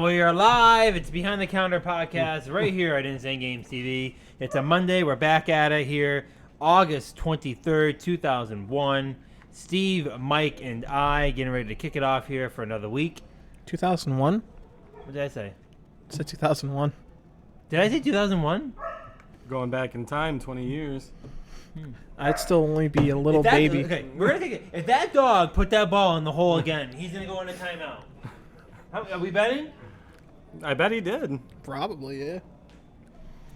We are live. It's Behind the Counter podcast right here at Insane Games TV. It's a Monday. We're back at it here, August 23rd, 2001. Steve, Mike, and I getting ready to kick it off here for another week. 2001? What did I say? I said 2001. Did I say 2001? Going back in time 20 years. I'd still only be a little baby. Okay, we're gonna take it. If that dog put that ball in the hole again, he's gonna go into timeout. Are we betting? I bet he did. Probably, yeah.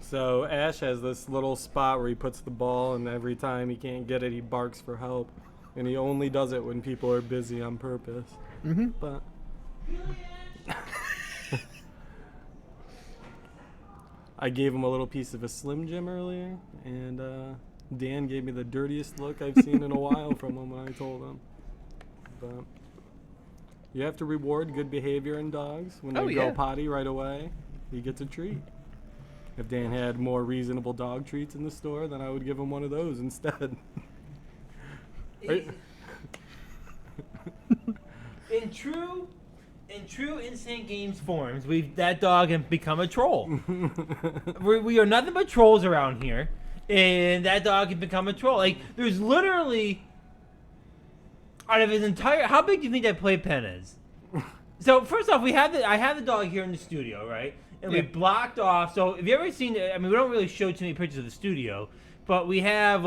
So Ash has this little spot where he puts the ball, and every time he can't get it, he barks for help. And he only does it when people are busy on purpose. Mm-hmm. But I gave him a little piece of a Slim Jim earlier, and Dan gave me the dirtiest look I've seen in a while from him when I told him. But you have to reward good behavior in dogs. When they go potty right away, he gets a treat. If Dan had more reasonable dog treats in the store, then I would give him one of those instead. In true Insane Games forms, that dog has become a troll. we are nothing but trolls around here, and that dog has become a troll. Like, there's literally, out of his entire, how big do you think that playpen is? So first off, I have the dog here in the studio, right? And we blocked off. So if you ever seen it, I mean, we don't really show too many pictures of the studio, but we have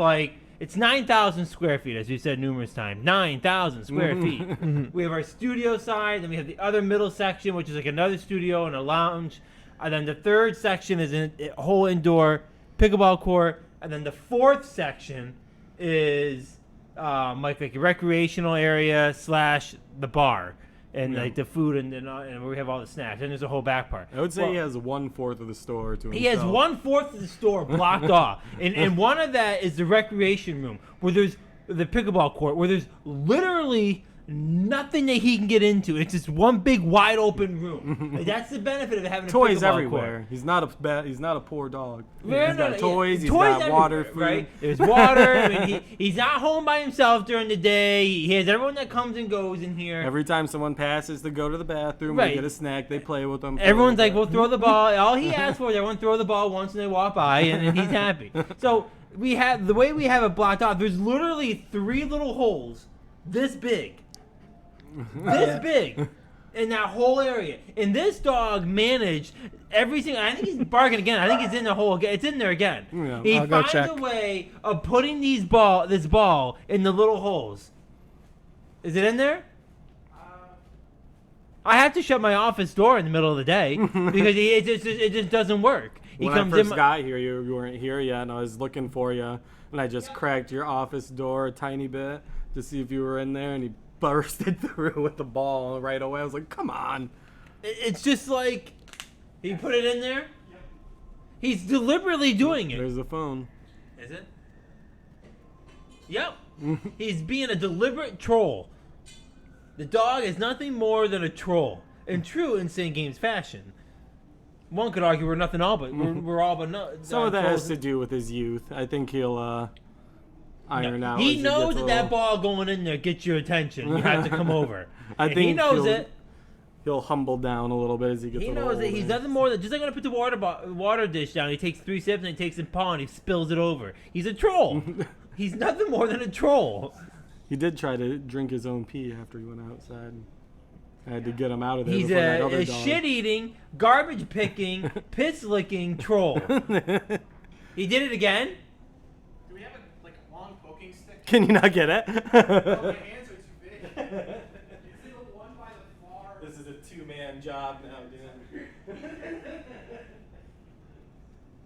it's 9,000 square feet, as we said numerous times. 9,000 square feet. We have our studio side, then we have the other middle section, which is like another studio and a lounge. And then the third section is a whole indoor pickleball court. And then the fourth section is like a recreational area / the bar. And like the food and where we have all the snacks. And there's a whole back part. I would say he has 1/4 of the store to himself. He has 1/4 of the store blocked off. And one of that is the recreation room, where there's the pickleball court, where there's literally nothing that he can get into. It's just one big wide open room. Like, that's the benefit of having a toys pickleball everywhere. Court. He's not a poor dog. Yeah, He's got toys. He's toys got water, food. right? There's water. I mean, he's not home by himself during the day. He has everyone that comes and goes in here. Every time someone passes to go to the bathroom, Right. they get a snack. They play with them. Everyone's like, "We'll throw the ball." All he asks for is everyone throw the ball once and they walk by, and he's happy. So the way we have it blocked off. There's literally 3 little holes this big. This big in that whole area, and this dog managed everything. I think he's barking again. I think he's in the hole again. It's in there again. Yeah. He I'll go finds check. a way of putting this ball in the little holes. Is it in there? I have to shut my office door in the middle of the day because it just doesn't work. He When I comes first in. got here, you weren't here yet, and I was looking for you, and I just cracked your office door a tiny bit to see if you were in there, and he bursted through with the ball right away. I was like, come on. It's just like he put it in there. He's deliberately doing it. There's the phone. Is it? Yep. He's being a deliberate troll. The dog is nothing more than a troll in true Insane Games fashion. One could argue we're nothing all but we're all but no. Some of that trolls. has to do with his youth. I think he'll iron out. He as knows gets a that little- ball going in there gets your attention. You have to come over. I And think he knows he'll- it. He'll humble down a little bit as he gets He a little knows that he's older. nothing more than just like when I put the water dish down. He takes 3 sips and he takes a paw and he spills it over. He's a troll. He's nothing more than a troll. He did try to drink his own pee after he went outside. I had to get him out of there He's before that a other dog. shit-eating, garbage-picking, piss-licking troll. He did it again? Do we have a long poking stick? Can you not get it? Oh, my hands are too big. Is it the one by the bar? This is a 2-man job now, dude.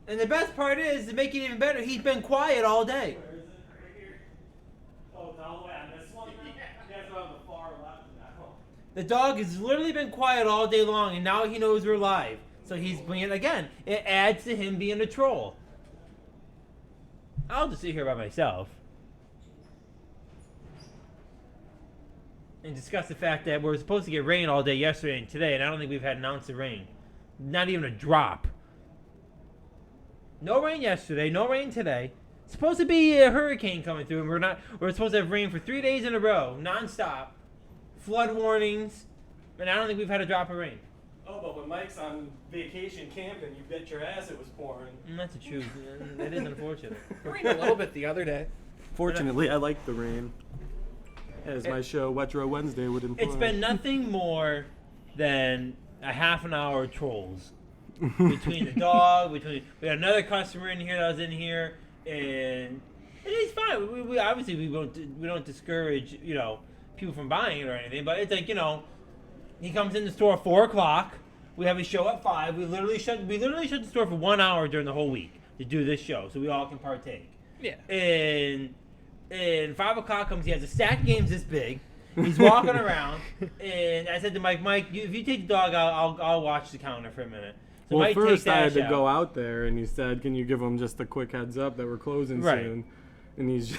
And the best part is, to make it even better, he's been quiet all day. Where is it? Right here. Oh, it's all the way on this one? Yeah, it's on the far left now. The dog has literally been quiet all day long, and now he knows we're live. So he's being, again, it adds to him being a troll. I'll just sit here by myself and discuss the fact that we're supposed to get rain all day yesterday and today, and I don't think we've had an ounce of rain. Not even a drop. No rain yesterday, no rain today. It's supposed to be a hurricane coming through, and we're supposed to have rain for 3 days in a row, nonstop. Flood warnings. And I don't think we've had a drop of rain. Oh, but when Mike's on vacation camping, you bet your ass it was pouring. That's the truth. That is unfortunate. It rained a little bit the other day. Fortunately, I like the rain. As my show, Wetro Wednesday, would imply. It's been nothing more than a half an hour of trolls. Between the dog, we had another customer in here that was in here, and it is fine. We obviously we don't discourage people from buying it or anything, but it's like he comes in the store at 4:00. We have a show at 5. We literally shut the store for 1 hour during the whole week to do this show, so we all can partake. Yeah. And 5:00 comes. He has a stack of games this big. He's walking around, and I said to Mike, if you take the dog, I'll watch the counter for a minute. So Well, Mike first takes I had Ash to go out. out there, and he said, "Can you give him just a quick heads up that we're closing Right. soon?" And he's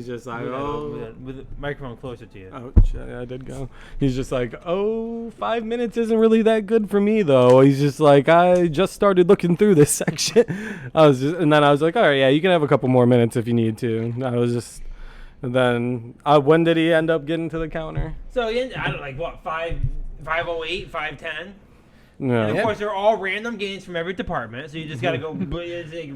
just like, "Oh, With the microphone closer to you. ouch, I did go." He's just like, "Oh, 5 minutes isn't really that good for me, though." He's just like, "I just started looking through this section." And then I was like, "All right, yeah, you can have a couple more minutes if you need to." And then when did he end up getting to the counter? So I don't like what 5:08, 5:10. No. And of course, they're all random games from every department, so you just gotta go it's like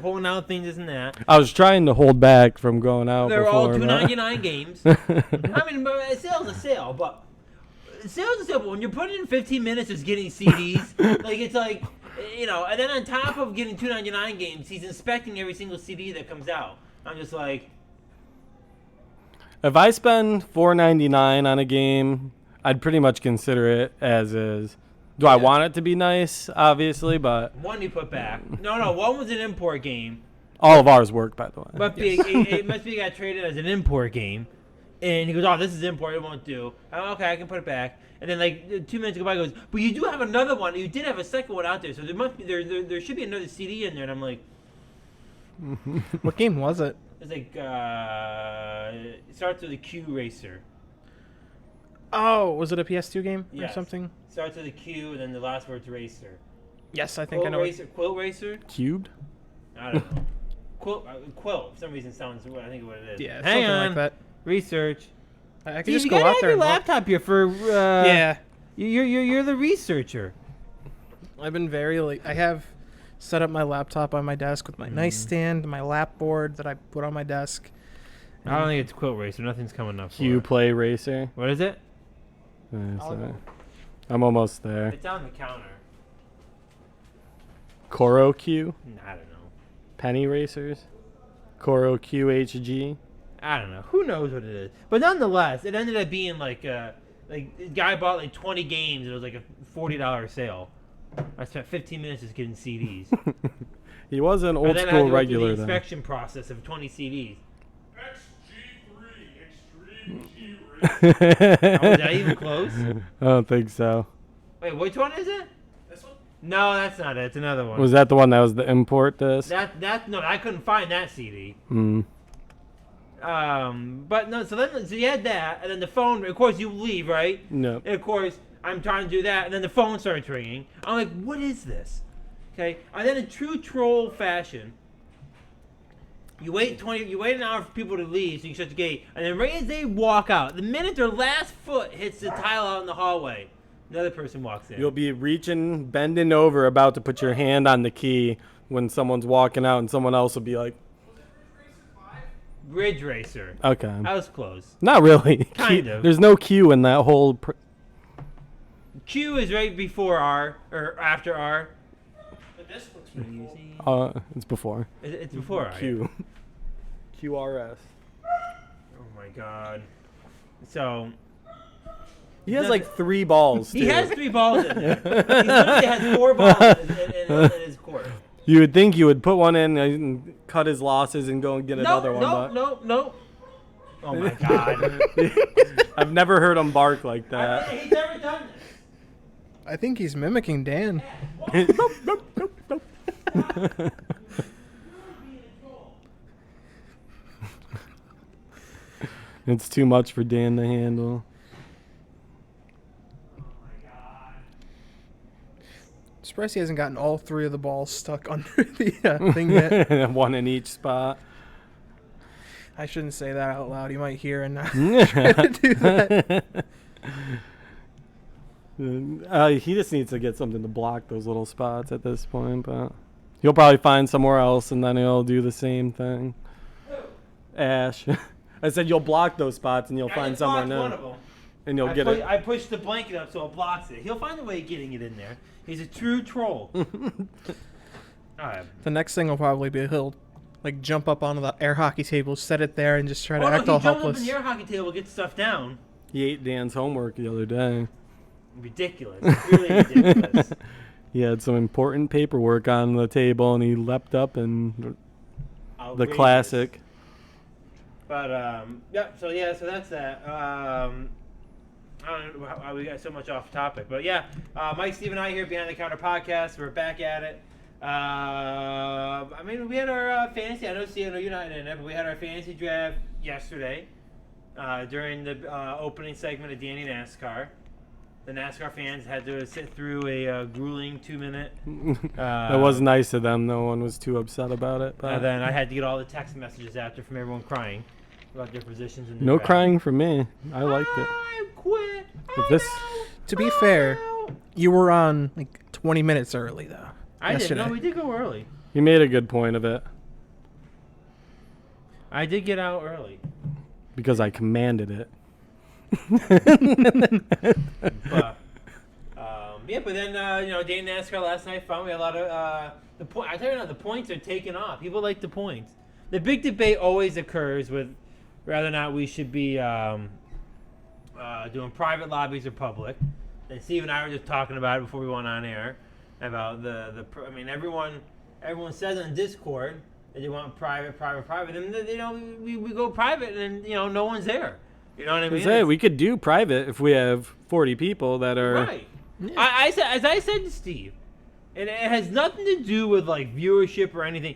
pulling out things, this and that. I was trying to hold back from going out. They're all before, $2.99 games. I mean, but a sale's a sale, but when you're putting in 15 minutes just getting CDs, like it's like, and then on top of getting $2.99 games, he's inspecting every single CD that comes out. I'm just like, If I spend $4.99 on a game, I'd pretty much consider it as is. Do I want it to be nice? Obviously, but one you put back. No, one was an import game. all of ours work, by the way. It must be got traded as an import game. And he goes, "Oh, this is import. It won't do." I'm, okay, I can put it back. And then like 2 minutes go by, he goes, "But you do have another one. You did have a second one out there, so there should be another CD in there." And I'm like, What game was it? it's like it starts with a Q Racer. Oh, was it a PS2 game or Yes. something? Starts with a Q, and then the last word's Racer. Yes, I think I know. Quilt Racer. Cubed? I don't know. Quilt. For some reason sounds. I think what it is. Yeah, Hang something on. like that. Research. I could See, just you go gotta out have there your and look. laptop here for. Yeah, You're the researcher. I've been I have set up my laptop on my desk with my nightstand, my lap board that I put on my desk. I don't think it's Quilt Racer. Nothing's coming up. For Q it. Play Racer. What is it? I'm almost there. It's on the counter. Coro Q? I don't know. Penny Racers? Coro QHG? I don't know. Who knows what it is? But nonetheless, it ended up being like the guy bought like 20 games. It was like a $40 sale. I spent 15 minutes just getting CDs. He was an And old then I had school to go through regular the then. inspection process of 20 CDs. XG3, Extreme G Oh, Racer. was that even close? I don't think so. Wait, which one is it? This one? No, that's not it. It's another one. Was that the one that was the import disc? No, I couldn't find that CD. Hmm. But no, so you had that, and then the phone. Of course, you leave, right? No. And of course, I'm trying to do that, and then the phone starts ringing. I'm like, what is this? Okay, and then in true troll fashion, you wait an hour for people to leave, so you shut the gate, and then right as they walk out, the minute their last foot hits the tile out in the hallway, another person walks in. You'll be bending over, about to put your hand on the key when someone's walking out, and someone else will be like, Ridge Racer. okay. I was close. Not really. Kind of. There's no Q in that whole. Q is right before R, or after R. But this looks It's before. It's before R. yeah. Q. QRS. Oh my god. So He has like 3 balls. he too. has 3 balls in there. He literally has 4 balls in his court. You would think you would put one in and cut his losses and go and get another one. but No. Oh my god. I've never heard him bark like that. He's never done this. I think he's mimicking Dan. It's too much for Dan to handle. Surprised he hasn't gotten all 3 of the balls stuck under the thing yet. One in each spot. I shouldn't say that out loud. He might hear and not try to do that. He just needs to get something to block those little spots at this point, but he'll probably find somewhere else, and then he'll do the same thing. Ash. I said you'll block those spots, and you'll find somewhere new. One of them. And you'll get it. I pushed the blanket up so it blocks it. He'll find a way of getting it in there. He's a true troll. All right. The next thing will probably be he'll like jump up onto the air hockey table, set it there, and just try to Oh, no, act all he jumped up helpless. in the air hockey table, get stuff down. He ate Dan's homework the other day. Ridiculous. Really ridiculous. He had some important paperwork on the table, and he leapt up and the Outrageous. classic. But yeah, so that's that. I don't know how we got so much off topic, but yeah, Mike, Steve, and I here Behind the Counter podcast. We're back at it. I mean, we had our fantasy. I know you're not in it, but we had our fantasy draft yesterday during the opening segment of Danny NASCAR. The NASCAR fans had to sit through a grueling 2-minute. That was nice of them. No one was too upset about it. But And then I had to get all the text messages after from everyone crying about their positions in the no draft. crying from me. I liked it. I quit. If this, To be fair, you were on like 20 minutes early though. I did. yesterday. No, we did go early. you made a good point of it I did get out early. because I commanded it. But yeah, but then day NASCAR last night fun. We had a lot of the point. I tell you now, the points are taking off. People like the points. The big debate always occurs with whether or not we should be doing private lobbies or public. And Steve and I were just talking about it before we went on air about I mean, everyone says on Discord that they want private, and we go private, and no one's there. You know what I mean? Hey, we could do private if we have 40 people that are. Right. I said, as I said to Steve, and it has nothing to do with like viewership or anything.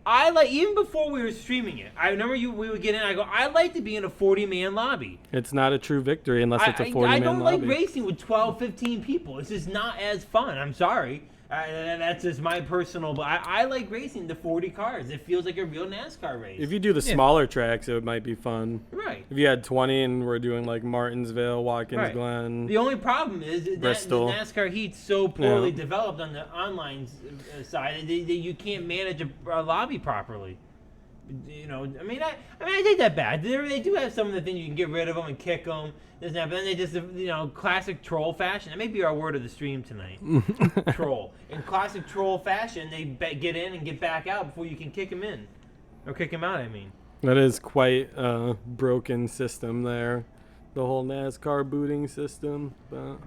I like, even before we were streaming it, I remember we would get in. I go, I like to be in a 40-man lobby. It's not a true victory unless it's a 40-man I don't lobby. like racing with 12, 15 people. It's just not as fun. I'm sorry. That's just my personal. But I like racing the 40 cars. It feels like a real NASCAR race. If you do the smaller tracks, it might be fun. Right. If you had 20 and we're doing like Martinsville, Watkins Right. Glen. The only problem is that the Bristol. NASCAR heat's so poorly developed on the online side that you can't manage a lobby properly. I mean, I take that back. They do have some of the things you can get rid of them and kick them, but then they just, classic troll fashion. That may be our word of the stream tonight. Troll. In classic troll fashion, they get in and get back out before you can kick them in, or kick them out. I mean. That is quite a broken system there, the whole NASCAR booting system. But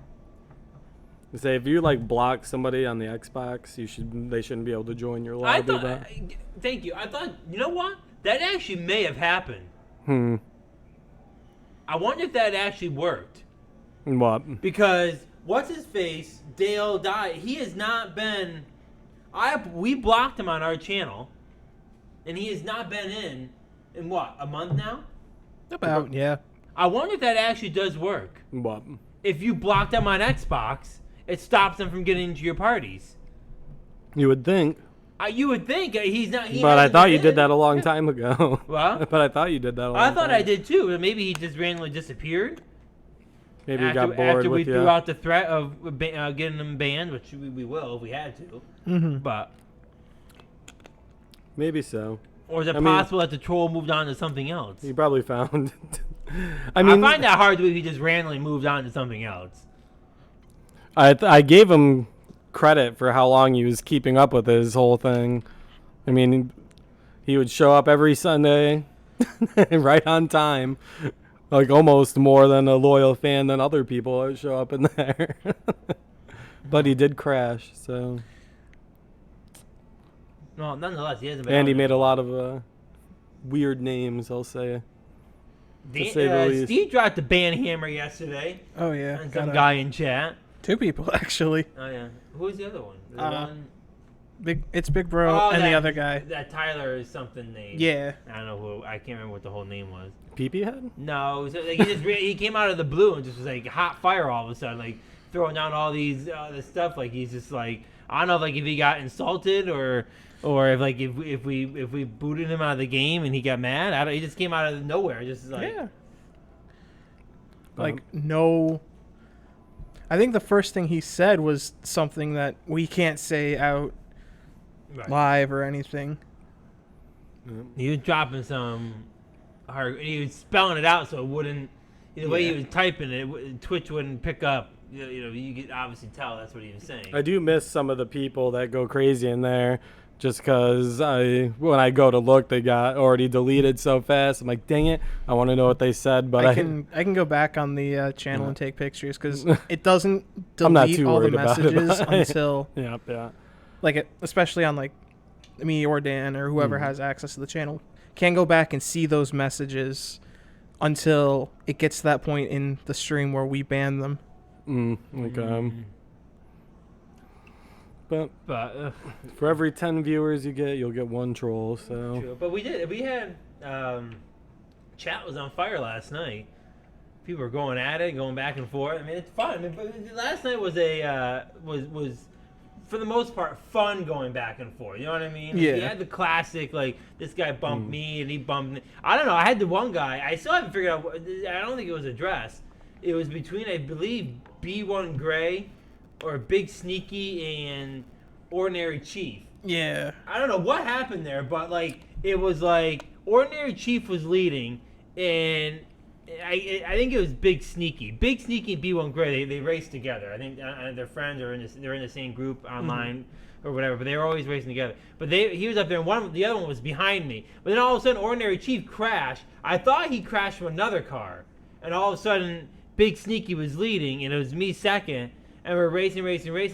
I say if you block somebody on the Xbox, they shouldn't be able to join your lobby. Thank you. I thought, you know what? That actually may have happened. I wonder if that actually worked. What? Because what's his face? Dale died. He has not been. We blocked him on our channel, and he has not been in what, a month now? About, yeah. I wonder if that actually does work. What? If you block them on Xbox, it stops them from getting into your parties. You would think. You would think he's not. But I thought you did that a long time ago. What? But I thought you did that a long time. I thought I did too. But maybe he just randomly disappeared. Maybe you got bored after we with you. threw out the threat of getting them banned, which we will if we had to. Mm-hmm. But Maybe so. or is it I mean- possible that the troll moved on to something else? You probably found. I find that hard to believe he just randomly moved on to something else. I gave him credit for how long he was keeping up with his whole thing. I mean, he would show up every Sunday, right on time, like almost more than a loyal fan than other people that show up in there. But he did crash, so. No, nonetheless, he hasn't been. And he on made there. a lot of weird names, I'll say. Dan- say the least. Steve dropped the ban hammer yesterday Oh, yeah. on Got some a- guy in chat. 2 people, actually. Oh yeah, who was the other one? The one It's Big Bro Oh, and that- the other guy. That Tyler is something name. Yeah. I don't know who. I can't remember what the whole name was. Pee-pee head? No, it was like he came out of the blue and just was like hot fire all of a sudden, like throwing down all these this stuff. Like he's just like, I don't know, if he got insulted or if we booted him out of the game and he got mad. He just came out of nowhere, just like. Yeah. Like, no. I think the first thing he said was something that we can't say out Right. live or anything. He was dropping some hard. He was spelling it out so it wouldn't. The way he was typing it, Twitch wouldn't pick up. You could obviously tell that's what he was saying. I do miss some of the people that go crazy in there, just because when I go to look, they got already deleted so fast. I'm like, dang it, I want to know what they said, but I can go back on the channel and take pictures because it doesn't I'm not delete too all the worried about it, messages but- until yeah. especially on like me or Dan or whoever has access to the channel can go back and see those messages until it gets to that point in the stream where we ban them. But for every 10 viewers you get, you'll get one troll. So. True. But we had chat was on fire last night. People were going at it, going back and forth. I mean, it's fun. I mean, but last night was was for the most part fun going back and forth. You know what I mean? Yeah. You had the classic like this guy bumped me and he bumped me. I don't know. I had the one guy. I still haven't figured out. I don't think it was addressed. It was between, I believe, B1 Gray or Big Sneaky and Ordinary Chief. Yeah. I don't know what happened there, but like it was like Ordinary Chief was leading, and I think it was Big Sneaky. Big Sneaky and B1 Gray, they raced together. I think their friends are they're in the same group online or whatever, but they were always racing together. But he was up there, and the other one was behind me. But then all of a sudden, Ordinary Chief crashed. I thought he crashed from another car, and all of a sudden, Big Sneaky was leading, and it was me second. And we're racing.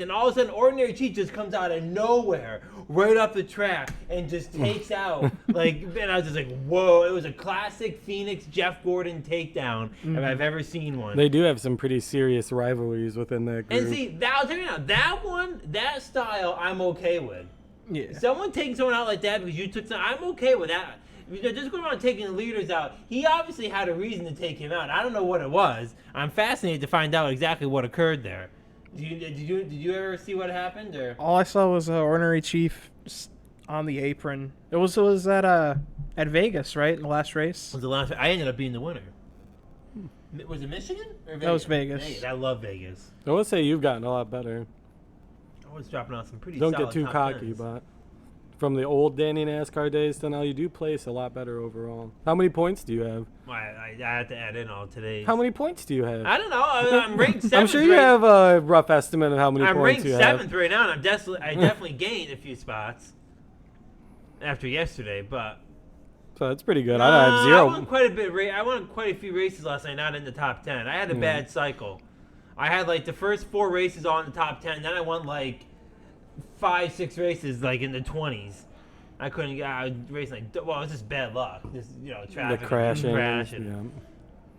And all of a sudden, Ordinary Chief just comes out of nowhere, right up the track, and just takes out. And I was just like, whoa. It was a classic Phoenix Jeff Gordon takedown if I've ever seen one. They do have some pretty serious rivalries within that group. And see, I'll tell you now, that style, I'm okay with. Yeah. Someone taking someone out like that because you took I'm okay with that. Just going around taking the leaders out, he obviously had a reason to take him out. I don't know what it was. I'm fascinated to find out exactly what occurred there. Did you ever see what happened? Or All I saw was Ordinary Chief on the apron. It was at Vegas, right? The last race. was the last? I ended up being the winner. Was it Michigan or Vegas? That was Vegas. I love Vegas. I would say you've gotten a lot better. I was dropping out some pretty. Don't solid get too top cocky, tens. but from the old Danny NASCAR days to now, you do place a lot better overall. How many points do you have? I had to add in all today's. How many points do you have? I don't know. I'm ranked 7th. I'm sure you have a rough estimate of how many I'm points ranked you 7th have. right now, and I definitely gained a few spots after yesterday, but. So that's pretty good. I have 0. I won quite a bit. I won quite a few races last night, not in the top 10. I had a bad cycle. I had like the first 4 races all in the top 10. Then I won like 5-6 races like in the 20s. I couldn't get. I was racing like. Well, it was just bad luck. Just traffic. The crashing. Crashing. Yeah.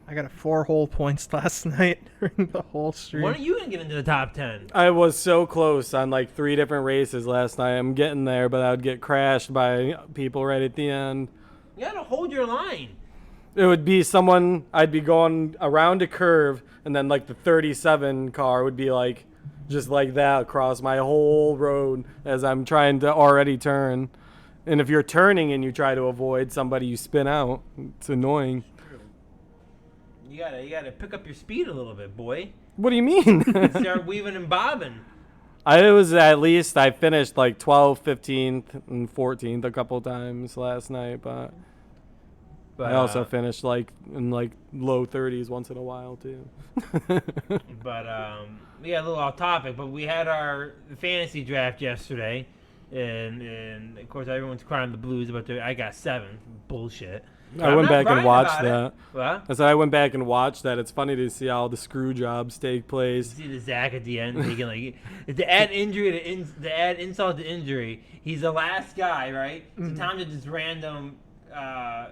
I got 4 whole points last night during the whole stream. When are you gonna get into the top 10? I was so close on like 3 different races last night. I'm getting there, but I would get crashed by people right at the end. You gotta hold your line. It would be someone, I'd be going around a curve, and then like the 37 car would be like just like that across my whole road as I'm trying to already turn. And if you're turning and you try to avoid somebody, you spin out. It's annoying. You gotta pick up your speed a little bit, boy. What do you mean? Start weaving and bobbing. I finished like 12th, 15th, and 14th a couple times last night, but I also finished like in like low 30s once in a while too. But we got a little off topic, but we had our fantasy draft yesterday, and of course everyone's crying the blues about I got 7. Bullshit. I went back and watched that. that. What? I said I went back and watched that. It's funny to see how the screw jobs take place. See the Zach at the end taking like to add injury to add insult to injury. He's the last guy, right? So Tom did this random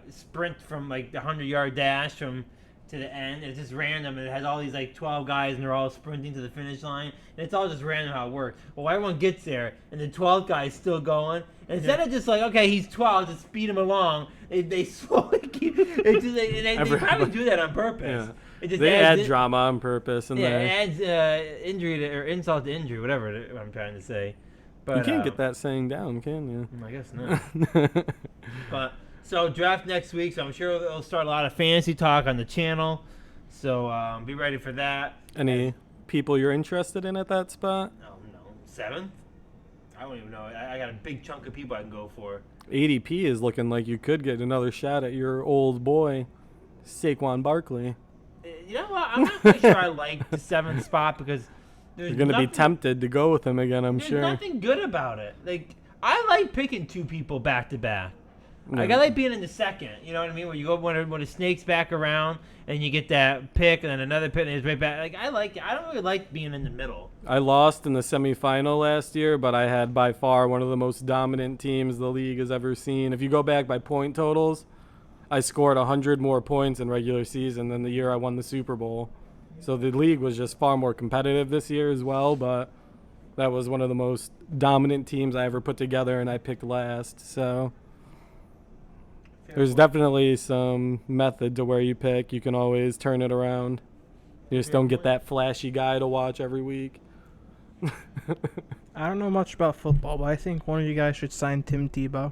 sprint from like the 100-yard dash from to the end. It's just random, and it has all these like 12 guys, and they're all sprinting to the finish line. And it's all just random how it works. Well, everyone gets there, and the 12th guy is still going. And instead of just like, okay, he's 12, just speed him along, they slowly keep. They probably do that on purpose. Yeah. It just They adds add drama on purpose, and yeah, they it adds injury to, or insult to injury, whatever I'm trying to say. But you can't get that saying down, can you? I guess not. But so draft next week, so I'm sure it'll start a lot of fantasy talk on the channel. So be ready for that. Any people you're interested in at that spot? Oh no, 7th? I don't even know. I got a big chunk of people I can go for. ADP is looking like you could get another shot at your old boy, Saquon Barkley. You know what? I'm not quite sure I like the 7th spot because there's You're gonna be nothing- tempted to go with him again, I'm There's sure. nothing good about it. Like I like picking 2 people back to back. Like Yeah. I like being in the second. You know what I mean? Where you go when it snakes back around and you get that pick and then another pick and it's right back. Like I like it. I don't really like being in the middle. I lost in the semifinal last year, but I had by far one of the most dominant teams the league has ever seen. If you go back by point totals, I scored 100 more points in regular season than the year I won the Super Bowl. So the league was just far more competitive this year as well, but that was one of the most dominant teams I ever put together, and I picked last. So there's definitely some method to where you pick. You can always turn it around. You just don't get that flashy guy to watch every week. I don't know much about football, but I think one of you guys should sign Tim Tebow.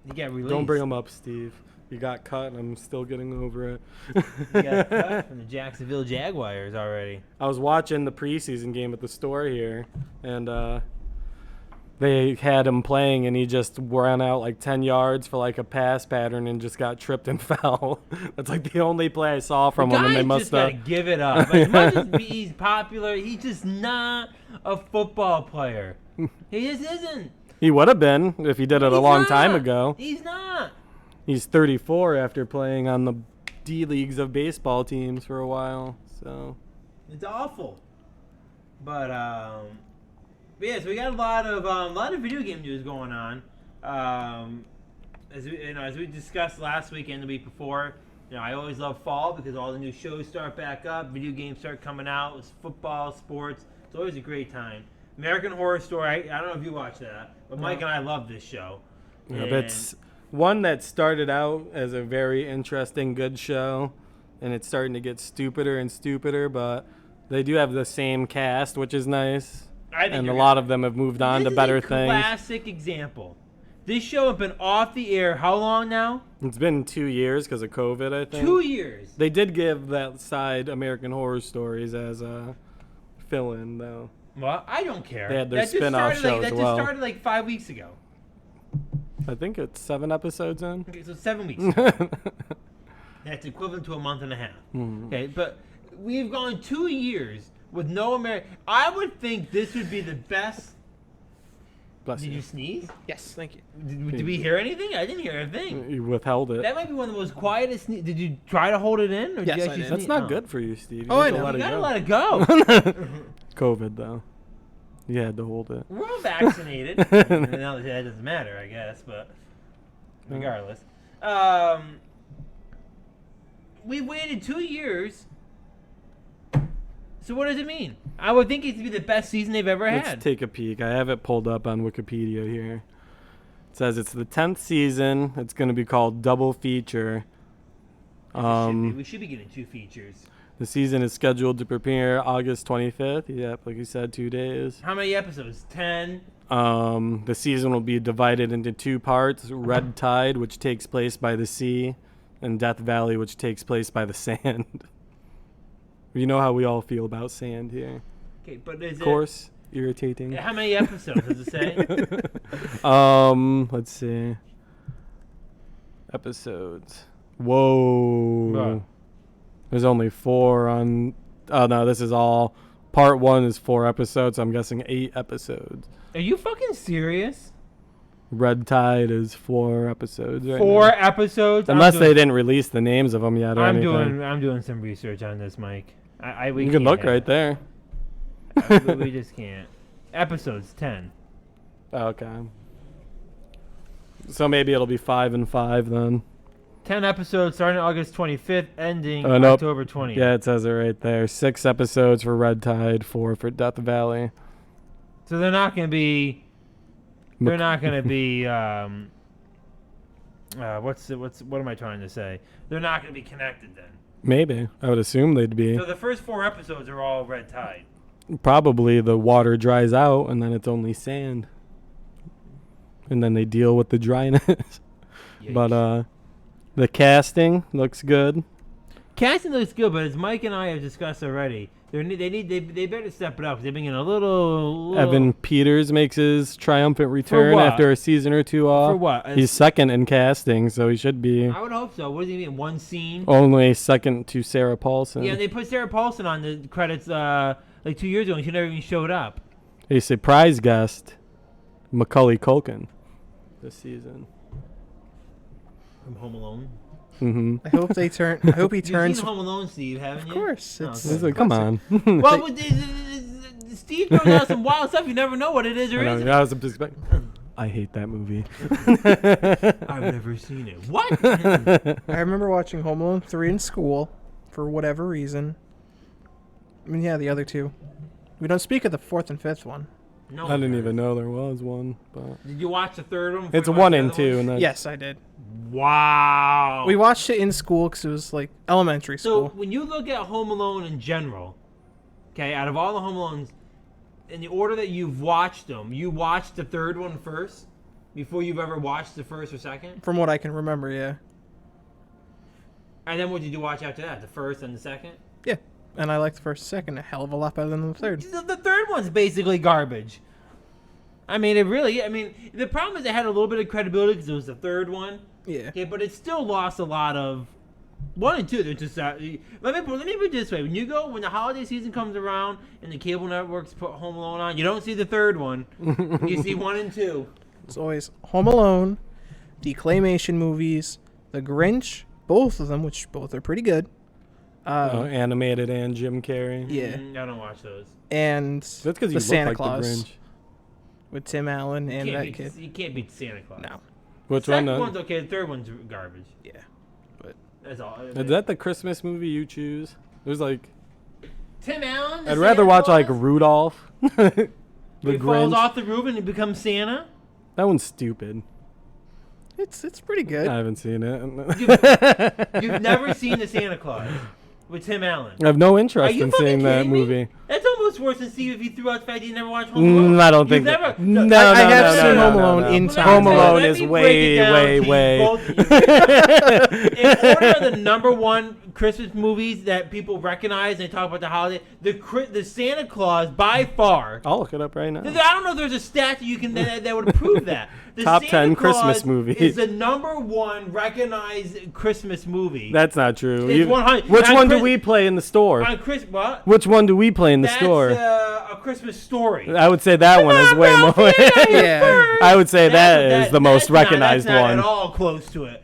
You get released. Don't bring him up, Steve. You got cut, and I'm still getting over it. You got cut from the Jacksonville Jaguars already. I was watching the preseason game at the store here, and they had him playing, and he just ran out like 10 yards for like a pass pattern and just got tripped and fell. That's like the only play I saw from him, and they must just gotta have. give it up. Like, as much as he's popular, he's just not a football player. He just isn't. He would have been if he did it a He's long time not. ago. He's not. He's 34 after playing on the D leagues of baseball teams for a while. So It's awful. But yeah, so we got a lot of video game news going on. As we discussed last week and the week before, I always love fall because all the new shows start back up, video games start coming out. It's football, sports. It's always a great time. American Horror Story. I don't know if you watch that, but Mike and I love this show. yeah, And that's one that started out as a very interesting, good show, and it's starting to get stupider and stupider. But they do have the same cast, which is nice. I think And a you're lot of them have moved on to This better is a things. Classic example. This show has been off the air how long now? It's been 2 years because of COVID, I think. 2 years. They did give that side American Horror Stories as a fill-in, though. Well, I don't care. They had their That just spin-off started, show that as just well. started like 5 weeks ago. I think it's 7 episodes in. Okay, so 7 weeks. That's equivalent to a month and a half. Mhm. Okay, but we've gone 2 years with no American. I would think this would be the best. Bless Did you. you sneeze? Yes, thank you. Did we hear anything? I didn't hear a thing. You withheld it. That might be one of the most quietest. Did you try to hold it in? Or Yes, did you I actually did. That's sneeze? not Oh. good for you, Steve. Oh, I have to know. let You it gotta go. let it go. COVID, though. You had to hold it. We're all vaccinated. Now that doesn't matter, I guess, but regardless. We waited 2 years. So what does it mean? I would think it to be the best season they've ever Let's had. take a peek. I have it pulled up on Wikipedia here. It says it's the 10th season. It's going to be called Double Feature. We should be getting 2 features. The season is scheduled to premiere August 25th. Yep, like you said, 2 days. How many episodes? 10? The season will be divided into 2 parts. Red Tide, which takes place by the sea, and Death Valley, which takes place by the sand. You know how we all feel about sand here. Okay, but is Of course, irritating. it... How many episodes does it say? Let's see. Episodes. Whoa. Bruh. There's only 4 on. Oh no, this is all. Part 1 is 4 episodes. I'm guessing 8 episodes. Are you fucking serious? Red Tide is 4 episodes. Right 4 now. episodes? Unless they didn't release the names of them yet or anything. I'm doing some research on this, Mike. We You can can't look have right it. there. We just can't. Episodes 10. Okay. So maybe it'll be 5 and 5 then. 10 episodes starting August 25th, ending Nope. October 20th. Yeah, it says it right there. 6 episodes for Red Tide, 4 for Death Valley. So they're not going to be. They're not going to be. What am I trying to say? They're not going to be connected then. Maybe. I would assume they'd be. So the first 4 episodes are all Red Tide. Probably the water dries out and then it's only sand. And then they deal with the dryness. But the casting looks good. casting looks good, but as Mike and I have discussed already, they better step it up because they've been getting a little. Evan Peters makes his triumphant return what? after a season or two off. For what? He's second in casting, so he should be I would hope so. What does he mean? One scene? only second to Sarah Paulson. Yeah, they put Sarah Paulson on the credits like 2 years ago, and she never even showed up. A surprise guest, Macaulay Culkin, this season. From Home Alone. Mm-hmm. I hope they turn. I hope he You've turns. seen Home Alone, Steve, haven't you? Of course, Oh, it's. okay. He's like, come on. Well, Steve throws out some wild stuff. You never know what it is or I know, isn't. I was expecting. I hate that movie. I've never seen it. What? I remember watching Home Alone 3 in school for whatever reason. I mean, yeah, the other two. We don't speak of the fourth and fifth one. No, I didn't even know there was one. But Did you watch the third one? before it's you watched one the and other two, ones? and that's, Yes, I did. Wow. We watched it in school because it was like elementary So school. when you look at Home Alone in general, okay, out of all the Home Alones, in the order that you've watched them, you watched the third one first before you've ever watched the first or second? From what I can remember, yeah. And then what did you watch after that? The first and the second? Yeah. And I like the first and second a hell of a lot better than the third. The third one's basically garbage. I mean, the problem is it had a little bit of credibility because it was the third one. Yeah. Okay, but it still lost a lot of. 1 and 2, they're just. Let me put it this way: when the holiday season comes around and the cable networks put Home Alone on, you don't see the third one. You see 1 and 2. It's always Home Alone, the claymation movies, The Grinch, both of them, which both are pretty good. animated and Jim Carrey. Yeah. I don't watch those. And That's because the you Santa look like Claus the Grinch. with Tim Allen and You that can't kid. beat, you can't beat Santa Claus. No. Which Second one? one's okay. The third one's garbage. Yeah. But That's all. Is that the Christmas movie you choose? There's like, Tim Allen? the I'd rather Santa watch like Claus? Rudolph. The He falls Grinch. off the roof and he becomes Santa. That one's stupid. it's pretty good. I haven't seen it. You've never seen the Santa Claus with Tim Allen. I have no Are interest you in fucking seeing that kidding me? movie. That's almost worse than Steve if you threw out the fact that you never watched Home Alone. I don't You've think. never. No, I have no, seen no, Home no, Alone no. in Well, time. Home let Alone me is break it way, down way, to you, way. both of you. In order of the number one Christmas movies that people recognize and they talk about the holiday, the Santa Claus by far. I'll look it up right now. I don't know if there's a stat that you can that would prove that. The Top Santa 10 Claus Christmas movies. is the number one recognized Christmas movie. That's not true. It's 100 Which on one do Chris- we play in the store? on Chris, what? Which one do we play in the That's store? A Christmas Story. I would say that one is way more. Yeah. I would say that is the most that's recognized not one. at all close to it.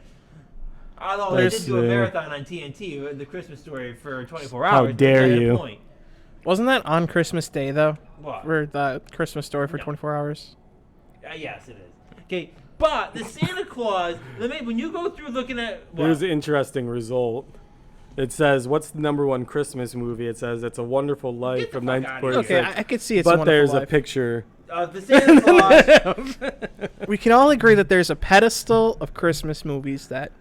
Although Let's they did do a see. marathon on TNT, the Christmas Story for 24 How hours. dare They had a you. point. Wasn't that on Christmas Day, though? What? For the Christmas story for No. 24 hours? Yes, it is. Okay, but the Santa Claus. When you go through looking at Here's an interesting result. It says, what's the number one Christmas movie? It says, It's a Wonderful Life Get the from fuck outta here. 1946. Okay, I could see it's but a there's Wonderful a Life. picture. the Santa Claus. We can all agree that there's a pedestal of Christmas movies that,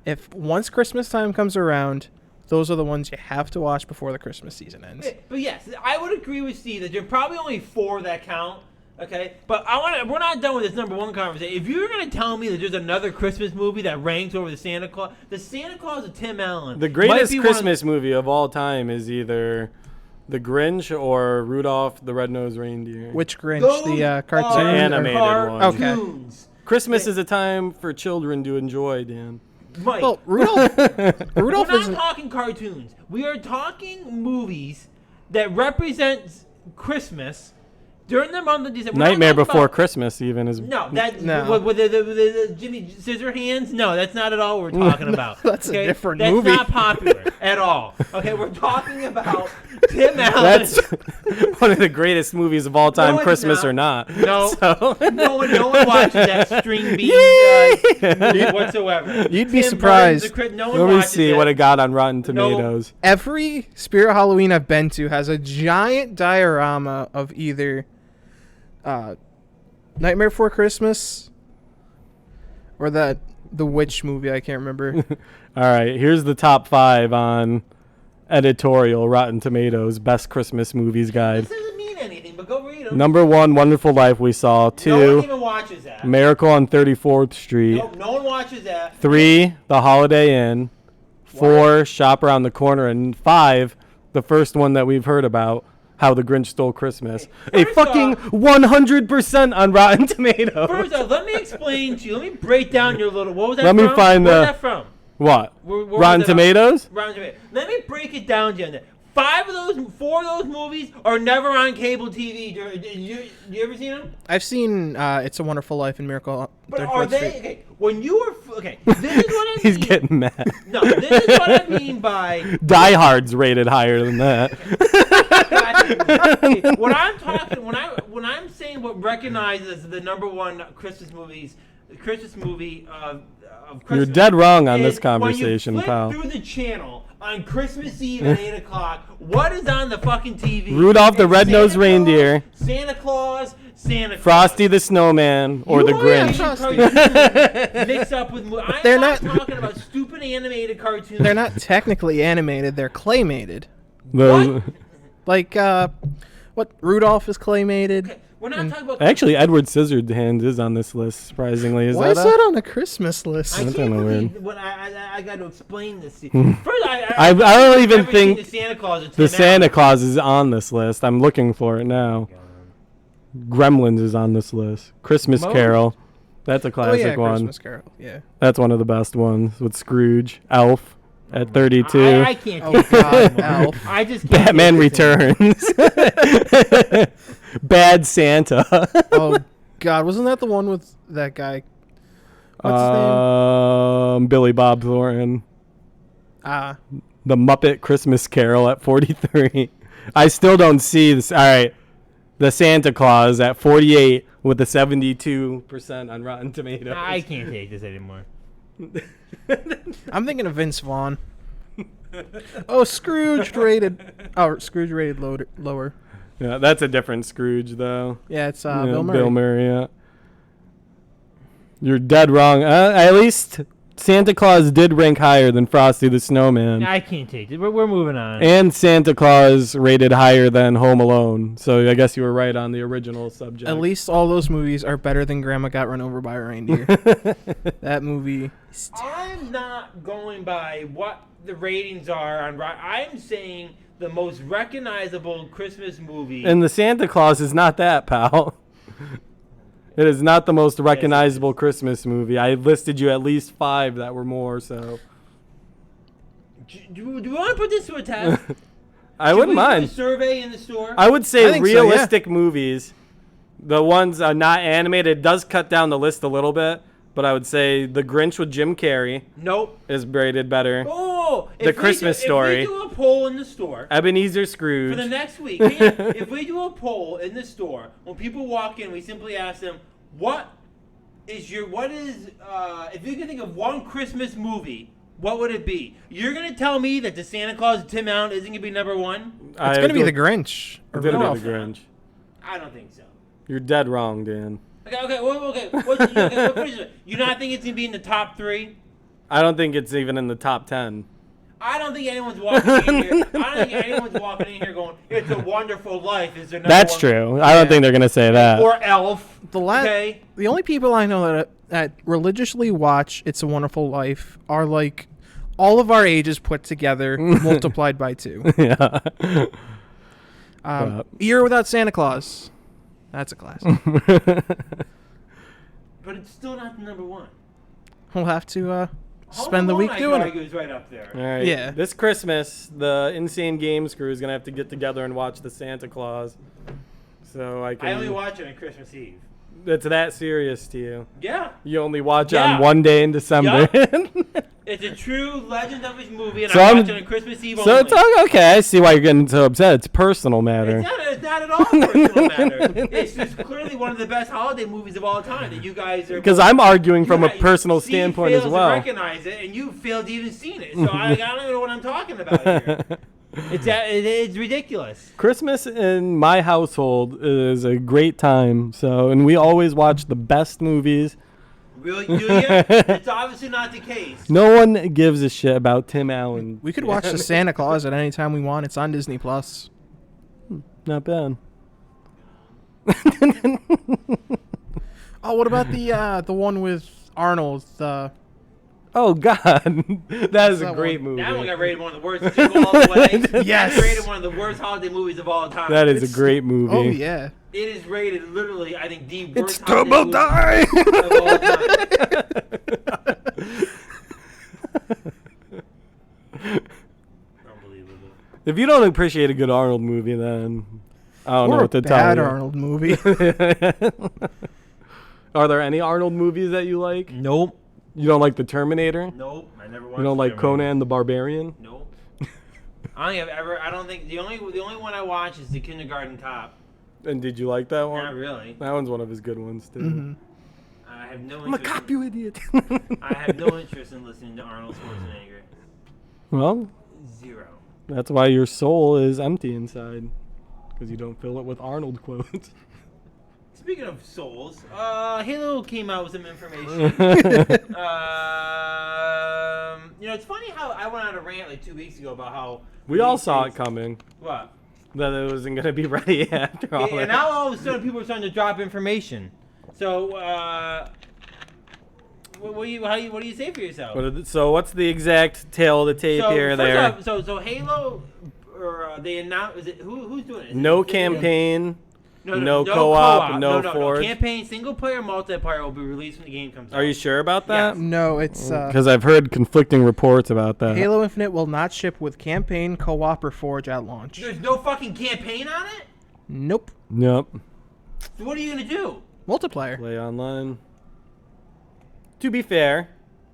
if once Christmas time comes around, those are the ones you have to watch before the Christmas season ends. But yes, I would agree with Steve that there are probably only 4 that count. Okay, but we're not done with this number one conversation. If you're gonna tell me that there's another Christmas movie that ranks over the Santa Claus of Tim Allen, The might greatest be one of- Christmas movie of all time is either The Grinch or Rudolph the Red-Nosed Reindeer. Which Grinch? Those The are cartoon? The animated one. Okay. cartoons. Christmas is a time for children to enjoy, Dan. Mike, Well, Rudolph we're not isn't. talking cartoons. We are talking movies that represent Christmas during the month of December. We're not Nightmare talking Before about- Christmas even is... No, that No. with the Jimmy Scissorhands. No, that's not at all what we're talking about. That's a okay? different that's movie. That's not popular at all. Okay, we're talking about Tim Allen. That's one of the greatest movies of all time, it's Christmas not. or not. No. So- no one watches that string bean movie whatsoever. You'd be Tim surprised. Burton's no one Let me watches see that. what it got on Rotten Tomatoes. Every Spirit Halloween I've been to has a giant diorama of either Nightmare Before Christmas or the witch movie. I can't remember. All right, here's the top 5 on Editorial, Rotten Tomatoes, Best Christmas Movies Guide. This doesn't mean anything, but go read them. Number 1, Wonderful Life we saw. No one 2, even watches that. Miracle on 34th Street. Nope, no one watches that. 3, The Holiday Inn. 4, Shop Around the Corner, and 5, the first one that we've heard about, How the Grinch Stole Christmas. A First fucking off- 100% on Rotten Tomatoes. First off, let me explain to you. Let me break down your little. What was that Let from? me find Where's the- that from? What? Where was Rotten it on? Tomatoes? Rotten Tomatoes. Let me break it down to you. 4 of those movies are never on cable TV. You ever seen them? I've seen It's a Wonderful Life and Miracle on But 34th are they Street. okay? When you were okay, this is what I mean. He's getting mad. No, this is what I mean by Die Hard's rated higher than that. okay, when I'm talking, when I'm saying what recognizes the number one Christmas movie of Christmas. You're dead wrong on is this conversation, when you flip pal. through the channel on Christmas Eve at 8 o'clock, what is on the fucking TV? Rudolph the It's Red-Nosed Santa Claus, Reindeer. Santa Claus, Santa Claus. Frosty the Snowman or the You are Grinch. getting cartoons mixed up with I'm they're not not- talking about stupid animated cartoons. They're not technically animated; they're claymated. The- Like what Rudolph is claymated. Okay, we're not talking about. Actually, Edward Scissorhands is on this list, surprisingly. Is Why that is that on the Christmas list? I That's can't kinda believe weird. when I got to explain this to you. First, I don't even never seen think the Santa Claus. or the Tim Santa Allen. Claus is on this list? I'm looking for it now. Gremlins is on this list. Christmas Most- Carol. That's a Oh classic yeah, one. Christmas Carol. Yeah. That's one of the best ones with Scrooge, Elf at 32. I can't. Oh take God, this anymore. Elf. I just can't Batman take this anymore. Returns. Bad Santa. Oh God, wasn't that the one with that guy? What's his name? Billy Bob Thornton. Ah, The Muppet Christmas Carol at 43. I still don't see this. All right. The Santa Claus at 48 with a 72% on Rotten Tomatoes. I can't take this anymore. I'm thinking of Vince Vaughn. Oh, Scrooge rated. Oh, Scrooge rated lower. Yeah, that's a different Scrooge, though. Yeah, it's Yeah, Bill Murray. Bill Murray, yeah. You're dead wrong. At least Santa Claus did rank higher than Frosty the Snowman. I can't take it. We're moving on. And Santa Claus rated higher than Home Alone. So I guess you were right on the original subject. At least all those movies are better than Grandma Got Run Over by a Reindeer. That movie. I'm not going by what the ratings are on. I'm saying the most recognizable Christmas movie. And the Santa Claus is not that, pal. It is not the most recognizable Christmas movie. I listed you at least 5 that were more, so. do we want to put this to a test? I Should wouldn't we do a mind. survey in the store. I would say I think so, yeah. realistic movies, the ones not animated, it does cut down the list a little bit, but I would say The Grinch with Jim Carrey Nope. is rated better. Oh, The Christmas Story. If we do a poll in the store Ebenezer for Scrooge. the next week, if we do a poll in the store, when people walk in, we simply ask them, if you can think of one Christmas movie, what would it be? You're going to tell me that the Santa Claus Tim Allen isn't going to be number one? It's gonna be the Grinch. Or It's gonna be Rudolph. the Grinch. I don't think so. You're dead wrong, Dan. Okay. What is it? You not think it's going to be in the top 3? I don't think it's even in the top 10. I don't think anyone's walking in here. I don't think anyone's walking in here going, "It's a Wonderful Life." Is there number That's one? true. I don't think they're gonna say that. Or Elf. Okay. The only people I know that religiously watch It's a Wonderful Life are like all of our ages put together multiplied by 2. Yeah. Year Without Santa Claus. That's a classic. But it's still not the number one. We'll have to Home spend the Alone, week I doing could it. argue, is right up there. All right. Yeah. This Christmas, the Insane Games crew is gonna have to get together and watch the Santa Claus. So I can. I only watch it on Christmas Eve. It's that serious to you. Yeah. You only watch it Yeah. on one day in December. It's a true Legend of his movie, and So I I'm- watch it on Christmas Eve So only. it's okay. I see why you're getting so upset. It's a personal matter. It's not at all a personal matter. It's just clearly one of the best holiday movies of all time that you guys are. Because I'm arguing from a Yeah, personal Steve standpoint fails as to well. recognize it, and you failed to even seen it. So I don't even know what I'm talking about here. It's ridiculous. Christmas in my household is a great time. And we always watch the best movies. Really, do you? It's obviously not the case. No one gives a shit about Tim Allen. We could watch the Santa Claus at any time we want. It's on Disney Plus. Not bad. Oh, what about the one with Arnold? Oh God, that is a that great one? movie. That one got rated one of the worst. Jingle All the Way. Yes. It's rated one of the worst holiday movies of all time. That is a great movie. Oh yeah. It is rated literally, I think, the It's worst holiday double movie die. of all time. Unbelievable. If you don't appreciate a good Arnold movie, then I don't know Or what to a tell bad you. Arnold movie. Are there any Arnold movies that you like? Nope. You don't like The Terminator? Nope. I never watched. You don't like Terminator. Conan the Barbarian? Nope. I don't think the only one I watch is the Kindergarten Cop. And did you like that one? Not really. That one's one of his good ones too. Mhm. I have no. I'm a interest cop, you idiot. I have no interest in listening to Arnold Schwarzenegger. Well, Zero. that's why your soul is empty inside, because you don't fill it with Arnold quotes. Speaking of souls, Halo came out with some information. It's funny how I went on a rant like 2 weeks ago about how We all these saw things- it coming. What? That it wasn't going to be ready after all And that. now all of a sudden people are starting to drop information. So, what do you say for yourself? So what's the exact tail of the tape here? first There. off, so Halo, or they announced, is it who's doing it? Is No it City? campaign. No no co-op, no Forge. Campaign, single player, multiplayer will be released when the game comes out. Are you sure about that? Yes. No, it's Because I've heard conflicting reports about that. Halo Infinite will not ship with campaign, co-op, or Forge at launch. There's no fucking campaign on it? Nope. Yep. So what are you gonna do? Multiplayer. Play online. To be fair,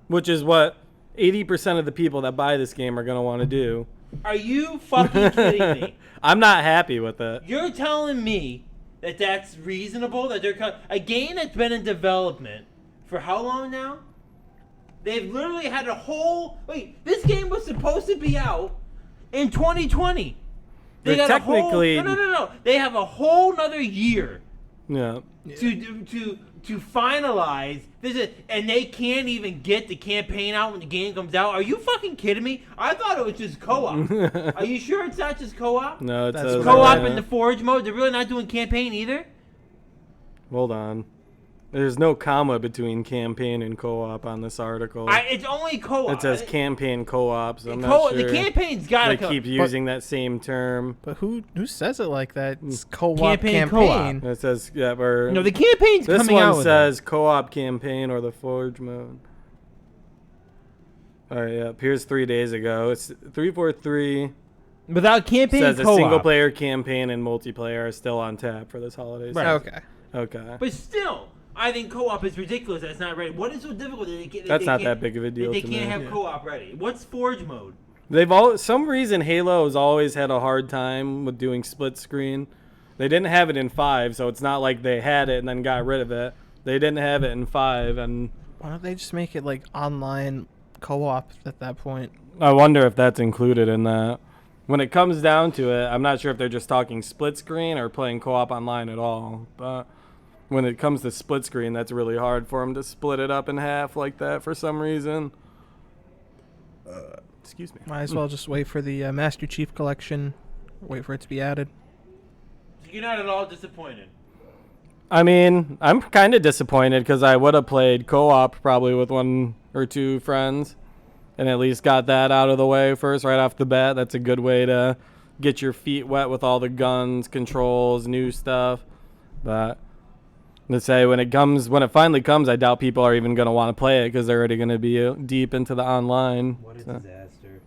which is what 80% of the people that buy this game are going to want to do. Are you fucking kidding me? I'm not happy with it. You're telling me that that's reasonable? That a game that's been in development for how long now? They've literally had a whole... Wait, this game was supposed to be out in 2020. They But got technically- a whole... No. They have a whole nother year Yeah. to finalize this, and they can't even get the campaign out when the game comes out. Are you fucking kidding me? I thought it was just co-op. Are you sure it's not just co-op? No, it That's says Co-op right in the now. Forge mode. They're really not doing campaign either. Hold on. There's no comma between campaign and co-op on this article. It's only co-op. It says campaign co-op, so I'm Co- not sure. The campaign's got They to keep using that same term. But who says it like that? It's co-op Campaign, campaign. It says, yeah, or No, the campaign's this coming out one with says co-op campaign or the Forge mode. All right, yeah, here's 3 days ago. It's 343. it. Without campaign Says a co-op. single player campaign and multiplayer are still on tap for this holiday Right. season. Okay. Okay. But still, I think co-op is ridiculous. That's not ready. What is so difficult that That's they not can't- that big of a deal They to can't me. have Yeah. co-op ready. What's Forge mode? They've all some reason Halo's always had a hard time with doing split screen. They didn't have it in 5, so it's not like they had it and then got rid of it. They didn't have it in 5, and Why don't they just make it like online co-op at that point? I wonder if that's included in that. When it comes down to it, I'm not sure if they're just talking split screen or playing co-op online at all. But when it comes to split screen, that's really hard for them to split it up in half like that for some reason. Excuse me. Might as well just wait for the Master Chief Collection. Wait for it to be added. So you're not at all disappointed. I mean, I'm kind of disappointed because I would have played co-op probably with 1 or 2 friends and at least got that out of the way first right off the bat. That's a good way to get your feet wet with all the guns, controls, new stuff. But let's say when it finally comes, I doubt people are even going to want to play it because they're already going to be deep into the online. What a So- disaster.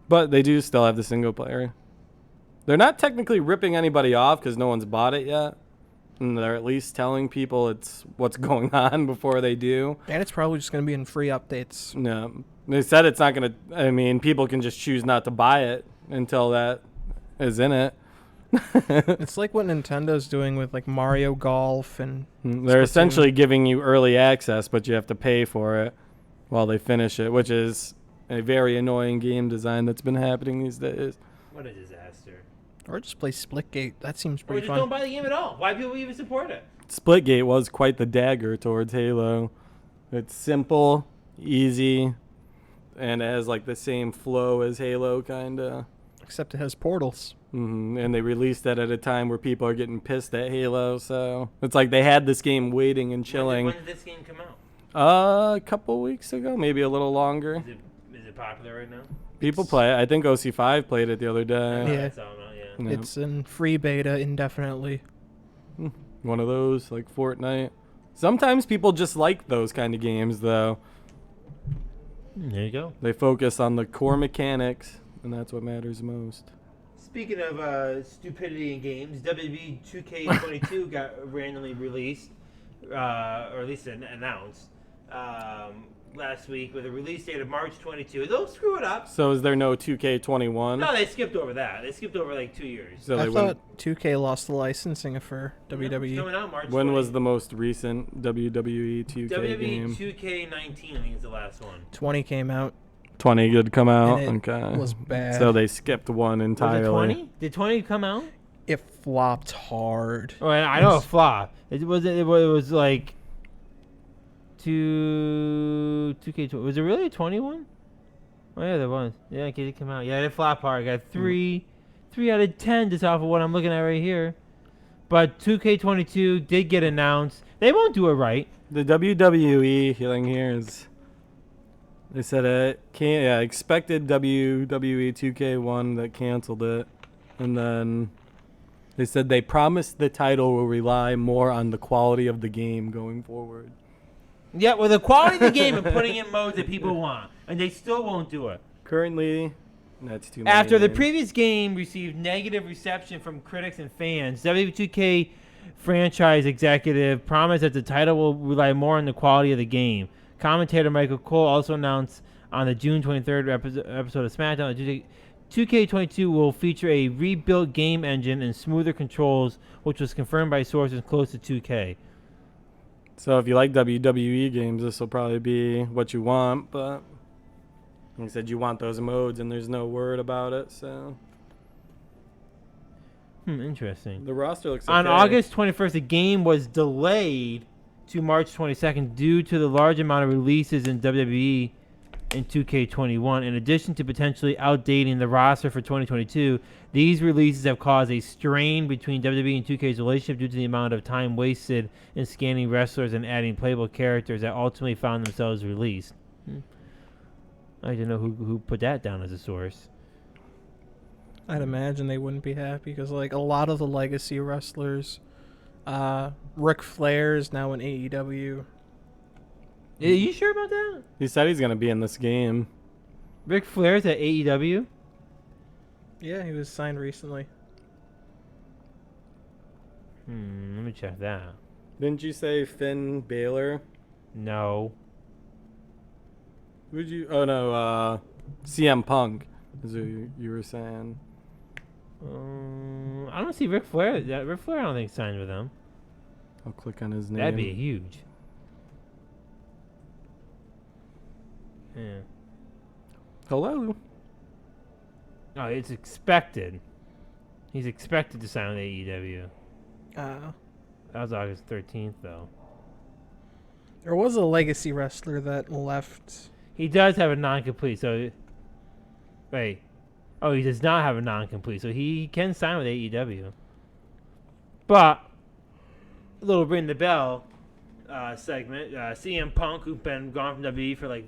But they do still have the single player. They're not technically ripping anybody off because no one's bought it yet. And they're at least telling people it's what's going on before they do. And it's probably just going to be in free updates. No, they said it's not going to. I mean, people can just choose not to buy it until that is in it. It's like what Nintendo's doing with like Mario Golf and They're Splatoon. essentially giving you early access, but you have to pay for it while they finish it, which is a very annoying game design that's been happening these days. What a disaster. or just play Splitgate. That seems Or pretty just fun. don't buy the game at all. Why people even support it? Splitgate was quite the dagger towards Halo. It's simple, easy, and it has like the same flow as Halo, kinda. Except it has portals. And they released that at a time where people are getting pissed at Halo, so it's like they had this game waiting and chilling. When did this game come out? A couple weeks ago, maybe a little longer. Is it popular right now? People play it. I think OC5 played it the other day. Yeah. That's all about, yeah. Yeah. It's in free beta indefinitely. One of those, like Fortnite. Sometimes people just like those kind of games, though. There you go. They focus on the core mechanics, and that's what matters most. Speaking of stupidity in games, WWE 2K22 got randomly released, or at least announced, last week with a release date of March 22. Don't screw it up. So is there no 2K21? No, they skipped over that. They skipped over like 2 years. So I they thought 2K lost the licensing for It's WWE. coming out March when 20. was the most recent WWE 2K WWE game? 2K19, I think is the last one. 20 came out 20 did come out. and it Okay. was bad. So they skipped one entirely. Was it 20? Did 20 come out? It flopped hard. Oh, I know a flop. It was like 2K20. Was it really a 21? Oh yeah, there was. Yeah, it did come out. Yeah, it flopped hard. I got 3 out of 10 just off of what I'm looking at right here. But 2K22 did get announced. They won't do it right. The WWE thing here is. They said expected WWE 2K1 that canceled it. And then they said they promised the title will rely more on the quality of the game going forward. Yeah, well, the quality of the game and putting in modes that people want. And they still won't do it. Currently, that's too many After the names. previous game received negative reception from critics and fans, WWE2K franchise executive promised that the title will rely more on the quality of the game. Commentator Michael Cole also announced on the June 23rd episode of SmackDown that 2K22 will feature a rebuilt game engine and smoother controls, which was confirmed by sources close to 2K. So if you like WWE games, this will probably be what you want, but like I said, you want those modes and there's no word about it, so Interesting. the roster looks okay. On August 21st, the game was delayed to March 22nd due to the large amount of releases in WWE in 2K21. In addition to potentially outdating the roster for 2022, these releases have caused a strain between WWE and 2K's relationship due to the amount of time wasted in scanning wrestlers and adding playable characters that ultimately found themselves released. I don't know who put that down as a source. I'd imagine they wouldn't be happy because like a lot of the legacy wrestlers, Ric Flair is now in AEW. Are you sure about that? He said he's going to be in this game. Ric Flair's at AEW? Yeah, he was signed recently. Let me check that. Didn't you say Finn Balor? No. Who'd you? Oh no, CM Punk is who you were saying. I don't see Ric Flair. Ric Flair I don't think signed with them. I'll click on his name. That'd be huge. Yeah. Hello. Oh, it's expected. He's expected to sign with AEW. That was August 13th, though. There was a legacy wrestler that left. He does have a non-complete, so... Wait. Oh, he does not have a non-complete, so he can sign with AEW. But, a little ring the bell segment. CM Punk, who's been gone from WWE for like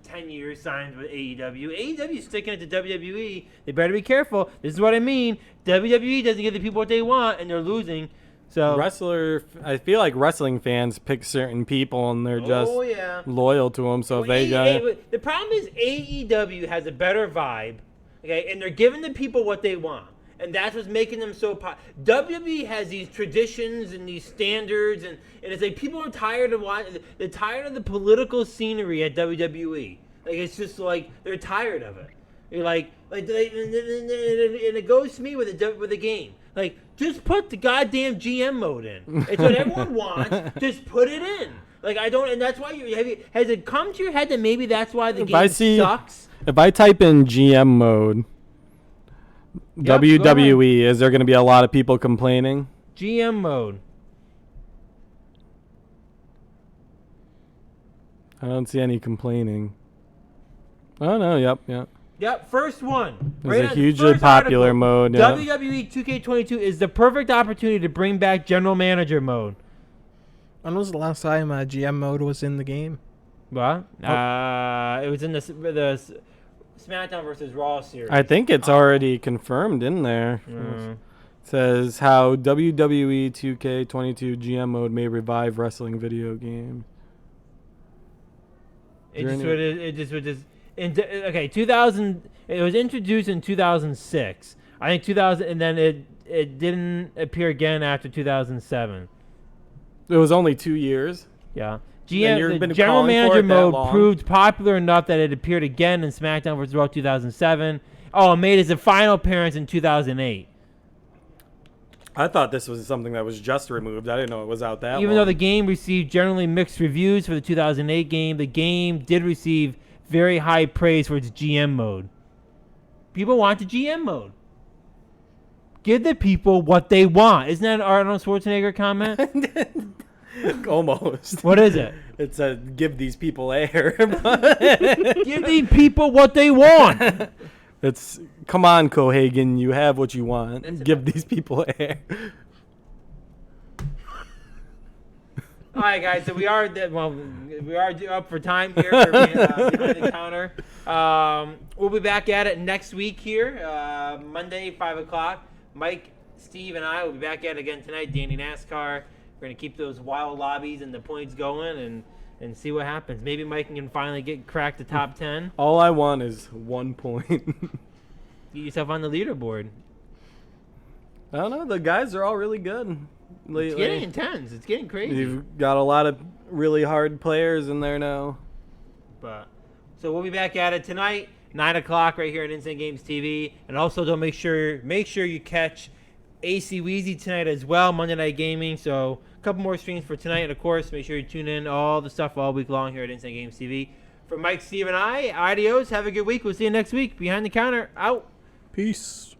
10 years, signed with AEW. AEW is sticking it to WWE. They better be careful. This is what I mean. WWE doesn't give the people what they want, and they're losing. So I feel like wrestling fans pick certain people and they're just yeah. loyal to them. So if they The problem is AEW has a better vibe, okay, and they're giving the people what they want, and that's what's making them so WWE has these traditions and these standards, and it's like people are tired of they're tired of the political scenery at WWE. Like it's just like they're tired of it. You're like and it goes to me with the game. Like, just put the goddamn GM mode in. It's what everyone wants. Just put it in. Like, I don't, and that's why has it come to your head that maybe that's why the game sucks? If I type in GM mode, WWE, is there going to be a lot of people complaining? GM mode. I don't see any complaining. Oh, no, yep. Yep, first one. There's a hugely popular mode. Yeah. WWE 2K22 is the perfect opportunity to bring back General Manager mode. When was the last time GM mode was in the game? What? It was in the SmackDown versus Raw series. I think it's already confirmed in there. Mm. Says how WWE 2K22 GM mode may revive wrestling video game. Okay, 2000. It was introduced in 2006. I think 2000, and then it didn't appear again after 2007. It was only 2 years. Yeah. you've The been general calling for manager it that mode long? proved popular enough that it appeared again in SmackDown vs. Raw 2007. Oh, it made its final appearance in 2008. I thought this was something that was just removed. I didn't know it was out that Even long. though the game received generally mixed reviews for the 2008 game, the game did receive very high praise for its GM mode. People want the GM mode. Give the people what they want. Isn't that an Arnold Schwarzenegger comment? Almost. What is it? It's a give these people air. Give the people what they want. It's come on, Cohagen. You have what you want. That's Give these people air. All right, guys. So we are up for time here for behind the counter. We'll be back at it next week here, Monday, 5:00. Mike, Steve, and I will be back at it again tonight. Danny NASCAR. We're gonna keep those wild lobbies and the points going and see what happens. Maybe Mike can finally crack the top 10. All I want is 1 point. Get yourself on the leaderboard. I don't know. The guys are all really good lately. It's getting intense. It's getting crazy. You've got a lot of really hard players in there now. But so we'll be back at it tonight, 9:00 right here on Insane Games TV, and also don't make sure you catch AC Weezy tonight as well, Monday Night Gaming. So a couple more streams for tonight, and of course, make sure you tune in all the stuff all week long here at Insane Games TV. For Mike, Steve, and I, adios. Have a good week. We'll see you next week. Behind the counter, out. Peace.